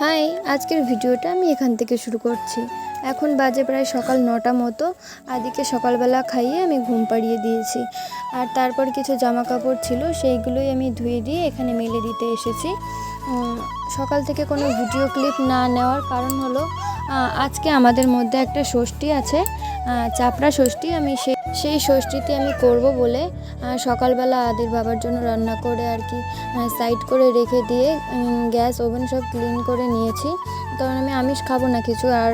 High, আজকের ভিডিওটা আমি এখান থেকে শুরু করছি। এখন বাজে প্রায় সকাল 9টা মতো। আদিকে সকালবেলা খাইয়ে আমি ঘুম পাড়িয়ে দিয়েছি। আর তারপর কিছু জামা কাপড় ছিল, সেইগুলোই আমি ধুয়ে দিয়ে এখানে মেলে দিতে এসেছি। সকাল থেকে কোনো ভিডিও ক্লিপ না নেওয়ার কারণ হলো আজকে আমাদের মধ্যে একটা ষষ্ঠী আছে, চাপড়া ষষ্ঠী। আমি সেই ষষ্ঠীতে আমি করব বলে সকালবেলা আদির বাবার জন্য রান্না করে আর কি সাইড করে রেখে দিয়ে গ্যাস ওভেন সব ক্লিন করে নিয়েছি। কারণ আমি আমিষ খাবো না কিছু, আর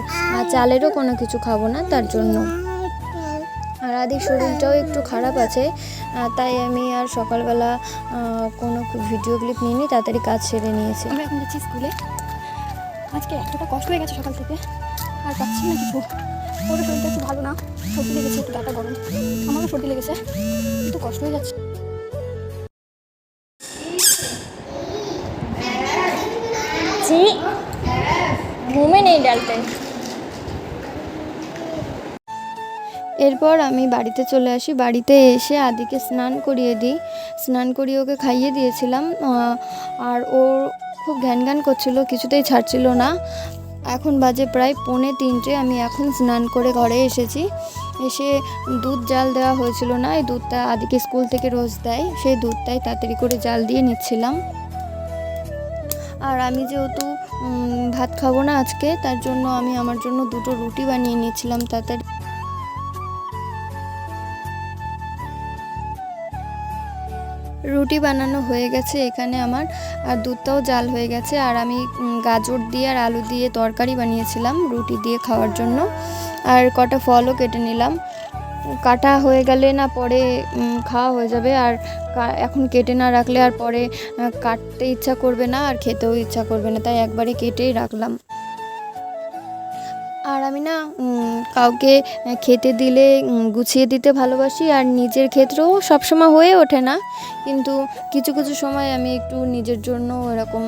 চালেরও কোনো কিছু খাবো না, তার জন্য। আর আদির শরীরটাও একটু খারাপ আছে, তাই আমি আর সকালবেলা কোনো ভিডিও ক্লিপ নিইনি, তাড়াতাড়ি কাজ সেরে নিয়েছি। আমরা এখন যাচ্ছি স্কুলে। আজকে এতটা কষ্ট হয়ে গেছে সকাল থেকে, আর পাচ্ছি না কিছু। ওর শরীরটা একটু ভালো না, সর্দি লেগেছে, একটু গাটা গরম, আমারও সর্দি লেগেছে, একটু কষ্ট হয়ে যাচ্ছে। ঘুমে নেই ডালতে। এরপর আমি বাড়িতে চলে আসি। বাড়িতে এসে আদিকে স্নান করিয়ে দিই। স্নান করিয়ে ওকে খাইয়ে দিয়েছিলাম, আর ও খুব ঘ্যান করছিল, কিছুতেই ছাড়ছিল না। এখন বাজে প্রায় 2:45। আমি এখন স্নান করে ঘরে এসেছি। এসে দুধ জাল দেওয়া হয়েছিল না, এই দুধটা আদিকে স্কুল থেকে রোজ দেয়, সেই দুধটাই তাড়াতাড়ি করে জাল দিয়ে নিচ্ছিলাম। আর আমি যেহেতু ভাত খাবো না আজকে, তার জন্য আমি আমার জন্য 2টো রুটি বানিয়ে নিচ্ছিলাম তাড়াতাড়ি। রুটি বানানো হয়ে গেছে এখানে আমার, আর দুধটাও জাল হয়ে গেছে। আর আমি গাজর দিয়ে আর আলু দিয়ে তরকারি বানিয়েছিলাম রুটি দিয়ে খাওয়ার জন্য। আর কটা ফলও কেটে নিলাম, কাটা হয়ে গেলে না পরে খাওয়া হয়ে যাবে। আর এখন কেটে না রাখলে আর পরে কাটতে ইচ্ছা করবে না, আর খেতেও ইচ্ছা করবে না, তাই একবারে কেটেই রাখলাম। আর আমি না কাউকে খেতে দিলে গুছিয়ে দিতে ভালোবাসি, আর নিজের ক্ষেত্রেও সবসময় হয়ে ওঠে না, কিন্তু কিছু কিছু সময় আমি একটু নিজের জন্য এরকম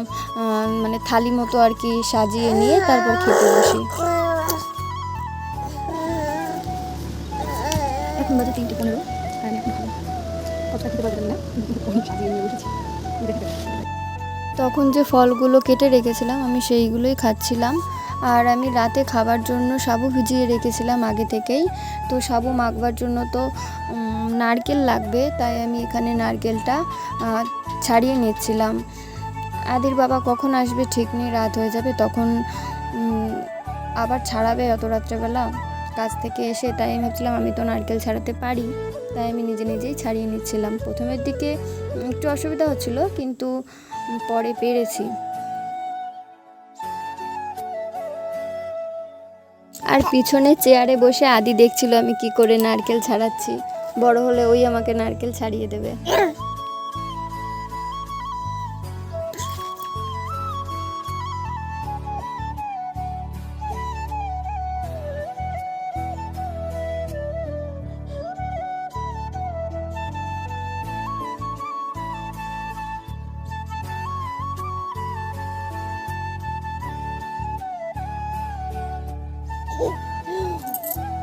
মানে থালি মতো আর কি সাজিয়ে নিয়ে তারপর খেতে বসি। এখন বাজে 3:15, আর আমি এখন খাবো। কতটা খেতে পারবেন না, সাজিয়ে নিয়ে বসেছি। তখন যে ফলগুলো কেটে রেখেছিলাম আমি সেইগুলোই খাচ্ছিলাম। আর আমি রাতে খাবার জন্য সাবু ভিজিয়ে রেখেছিলাম আগে থেকেই। তো সাবু মাখবার জন্য তো নারকেল লাগবে, তাই আমি এখানে নারকেলটা ছাড়িয়ে নিচ্ছিলাম। আদির বাবা কখন আসবে ঠিক নেই, রাত হয়ে যাবে তখন, আবার ছাড়াবে অত রাত্রেবেলা কাজ থেকে এসে। তাই আমি ভাবছিলাম আমি তো নারকেল ছাড়াতে পারি, তাই আমি নিজেই ছাড়িয়ে নিচ্ছিলাম। প্রথমের দিকে একটু অসুবিধা হচ্ছিল, কিন্তু পরে পেরেছি। আর পিছনে চেয়ারে বসে আদি দেখছিল আমি কি করে নারকেল ছাড়াচ্ছি। বড় হলে ওই আমাকে নারকেল ছাড়িয়ে দেবে।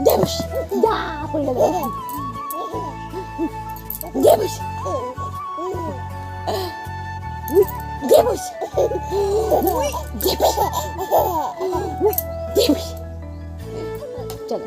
দেবস যা পড়ে গেল, দেবস দেবস দেবস দেবস। চলো